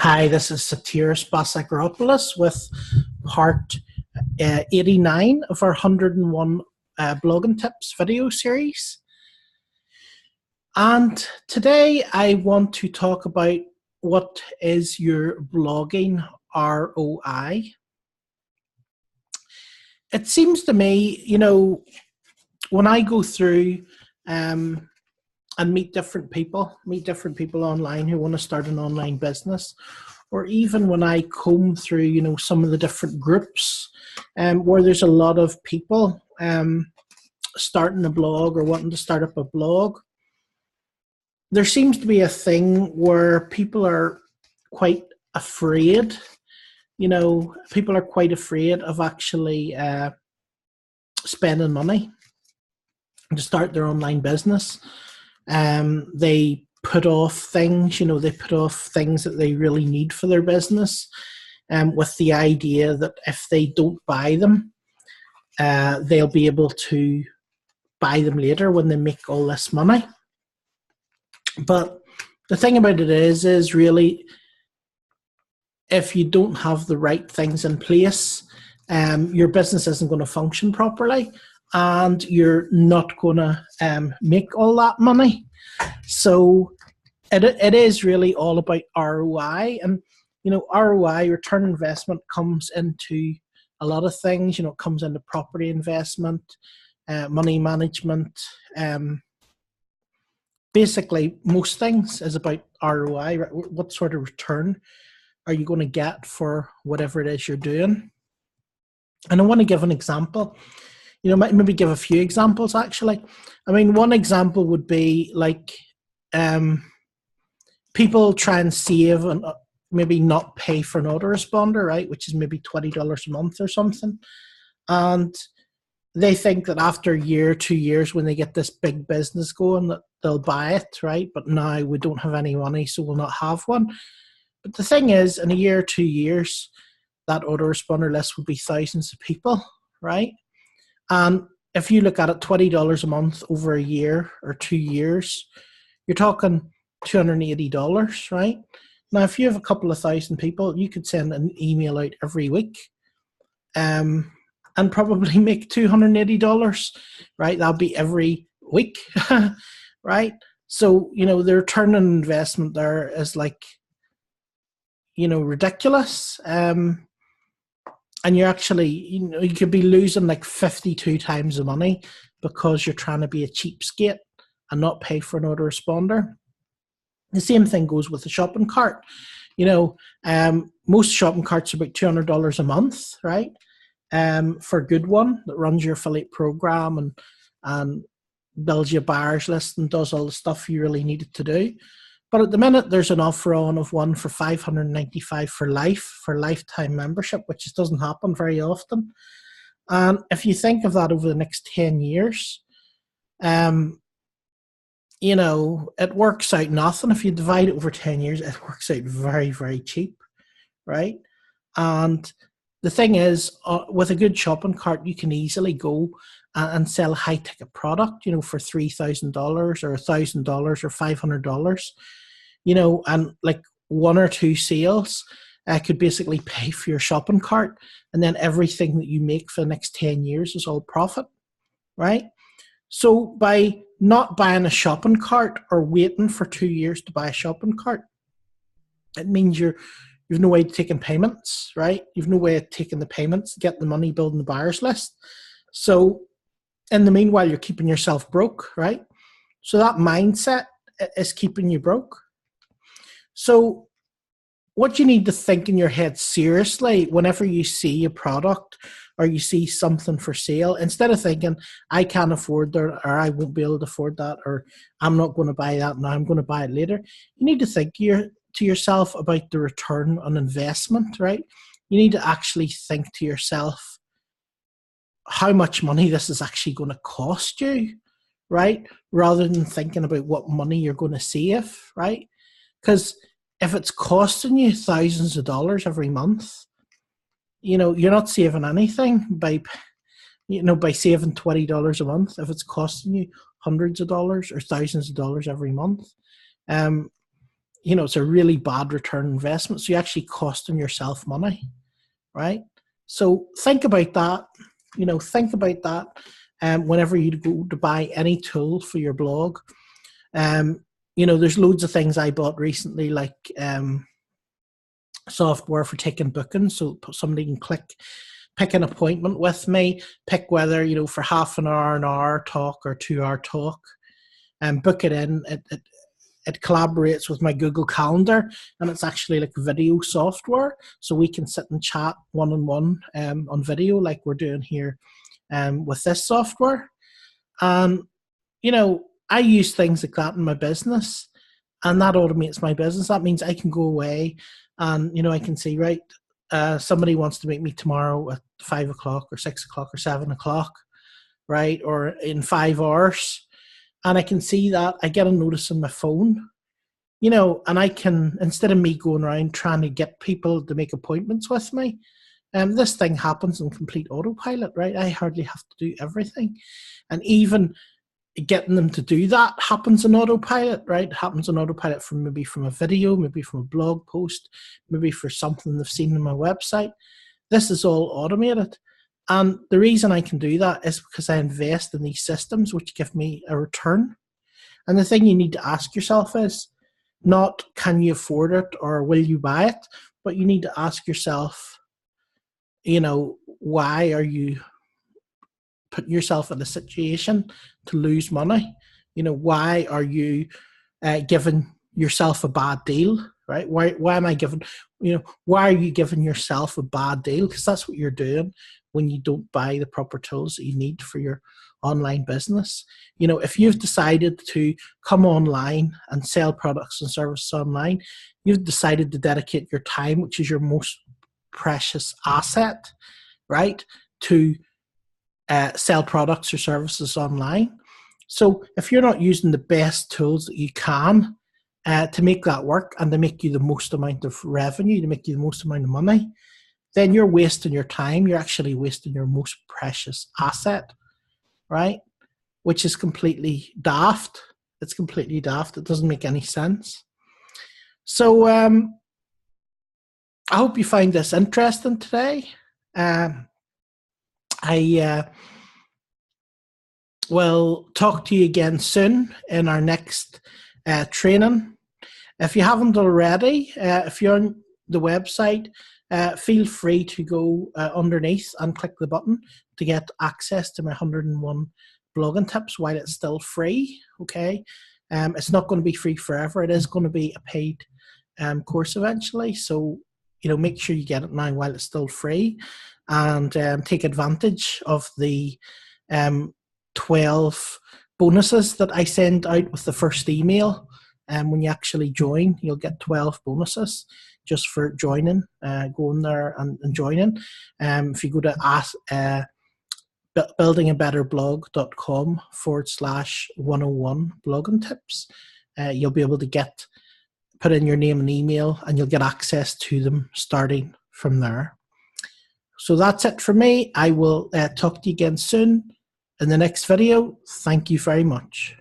Hi, this is Satiris Basagaropoulos with part 89 of our 101 blogging tips video series. And today I want to talk about what is your blogging ROI. It seems to me, when I go through and meet different people online who want to start an online business, or even when I comb through, some of the different groups where there's a lot of people starting a blog or wanting to start up a blog, there seems to be a thing where people are quite afraid. People are quite afraid of actually spending money to start their online business. They put off things, that they really need for their business, with the idea that if they don't buy them, they'll be able to buy them later when they make all this money. But the thing about it is really, if you don't have the right things in place, your business isn't going to function properly, and you're not going to make all that money. So it is really all about ROI. And, ROI, return on investment, comes into a lot of things. It comes into property investment, money management. Basically, most things is about ROI. What sort of return are you going to get for whatever it is you're doing? And I want to give an example. Maybe give a few examples, actually. One example would be like people try and save and maybe not pay for an autoresponder, right, which is maybe $20 a month or something. And they think that after a year, 2 years, when they get this big business going, that they'll buy it, right? But now we don't have any money, so we'll not have one. But the thing is, in a year or 2 years, that autoresponder list will be thousands of people, right? And if you look at it, $20 a month over a year or 2 years, you're talking $280, right? Now, if you have a couple of thousand people, you could send an email out every week and probably make $280, right? That'll be every week, right? So, the return on investment there is like, ridiculous. And you're actually, you could be losing like 52 times the money because you're trying to be a cheapskate and not pay for an autoresponder. The same thing goes with the shopping cart. Most shopping carts are about $200 a month, right? For a good one that runs your affiliate program and builds you a buyers list and does all the stuff you really need it to do. But at the minute, there's an offer on of one for $595 for lifetime membership, which just doesn't happen very often. And if you think of that over the next 10 years, it works out nothing. If you divide it over 10 years, it works out very, very cheap, right? And the thing is, with a good shopping cart, you can easily go and sell a high-ticket product, for $3,000 or $1,000 or $500. And like 1 or 2 sales could basically pay for your shopping cart, and then everything that you make for the next 10 years is all profit, right? So by not buying a shopping cart or waiting for 2 years to buy a shopping cart, it means you've no way of taking payments, right? You've no way of taking the payments, getting the money, building the buyers list. So in the meanwhile, you're keeping yourself broke, right? So that mindset is keeping you broke. So what you need to think in your head seriously whenever you see a product or you see something for sale, instead of thinking, I can't afford that, or I won't be able to afford that, or I'm not going to buy that now, I'm going to buy it later, you need to think to yourself about the return on investment, right? You need to actually think to yourself how much money this is actually going to cost you, right? Rather than thinking about what money you're going to save, right? Because if it's costing you thousands of dollars every month, you're not saving anything by saving $20 a month. If it's costing you hundreds of dollars or thousands of dollars every month, it's a really bad return investment. So you're actually costing yourself money, right? So think about that. Think about that whenever you go to buy any tool for your blog. There's loads of things I bought recently, like software for taking bookings, so somebody can pick an appointment with me, pick whether, for half an hour talk or 2 hour talk, and book it in. It collaborates with my Google Calendar, and it's actually like video software, so we can sit and chat one-on-one on video like we're doing here with this software. And I use things like that in my business, and that automates my business. That means I can go away and I can say, right, somebody wants to meet me tomorrow at 5 o'clock or 6 o'clock or 7 o'clock, right, or in 5 hours. And I can see that. I get a notice on my phone, and I can, instead of me going around trying to get people to make appointments with me, this thing happens in complete autopilot, right? I hardly have to do everything. And even getting them to do that happens in autopilot, right? It happens in autopilot from a video, maybe from a blog post, maybe for something they've seen on my website. This is all automated. And the reason I can do that is because I invest in these systems which give me a return. And the thing you need to ask yourself is not can you afford it or will you buy it, but you need to ask yourself, why are you putting yourself in a situation to lose money? Why are you giving yourself a bad deal, right? Why am I giving, why are you giving yourself a bad deal? Because that's what you're doing when you don't buy the proper tools that you need for your online business. If you've decided to come online and sell products and services online, you've decided to dedicate your time, which is your most precious asset, right, to sell products or services online. So if you're not using the best tools that you can to make that work and to make you the most amount of revenue, to make you the most amount of money, then you're wasting your time. You're actually wasting your most precious asset, right? Which is completely daft. It's completely daft. It doesn't make any sense. So I hope you find this interesting today. I will talk to you again soon in our next training. If you haven't already, if you're on the website, feel free to go underneath and click the button to get access to my 101 blogging tips while it's still free. Okay, it's not going to be free forever. It is going to be a paid course eventually. So make sure you get it now while it's still free, and take advantage of the 12 bonuses that I send out with the first email. When you actually join, you'll get 12 bonuses just for joining, going there and joining. If you go to buildingabetterblog.com/101 blogging tips, you'll be able to put in your name and email, and you'll get access to them starting from there. So that's it for me. I will talk to you again soon in the next video. Thank you very much.